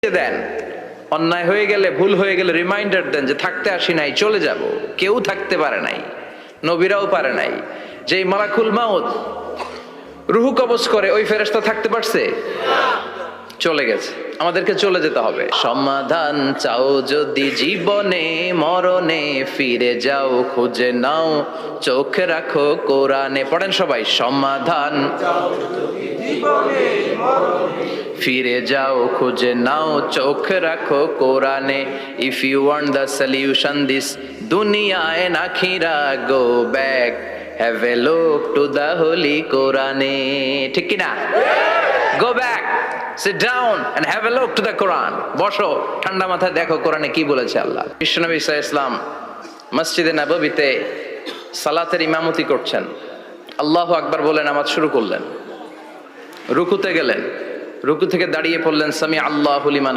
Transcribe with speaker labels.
Speaker 1: দেন, অন্যায় হয়ে গেলে, ভুল হয়ে গেলে রিমাইন্ডার দেন যে থাকতে আসি নাই, চলে যাব। কেউ থাকতে পারে নাই, নবীরাও পারে নাই। যেই মালাকুল মাউত রুহু কবজ করে ওই ফেরেশতা থাকতে পারছে? চলে গেছে। আমাদেরকে চলে যেতে হবে। সমাধান চাও যদি জীবনে মরণে, ফিরে যাও খুঁজে নাও, চোখ রাখো কোরআনে। পড়েন সবাই, সমাধান ফিরে যাও খুঁজে নাও, চোখ রাখো কোরআনে। If you want the solution this দুনিয়া এন্ড আখিরা, go back, have a look to the holy কোরআনে। ঠিক কি না? Go back, sit down and have a look to the Quran. বসো, ঠান্ডা মাথায় দেখো কোরআনে কি বলেছে আল্লাহ। বিশ্বনবী সাল্লাল্লাহু আলাইহি ওয়াসাল্লাম মসজিদে নববীতে সালাতের ইমামতি করছেন। আল্লাহু আকবার বলে নামাজ শুরু করলেন। রুকুতে গেলেন, রুকু থেকে দাঁড়িয়ে পড়লেন সামি আল্লাহু লিমান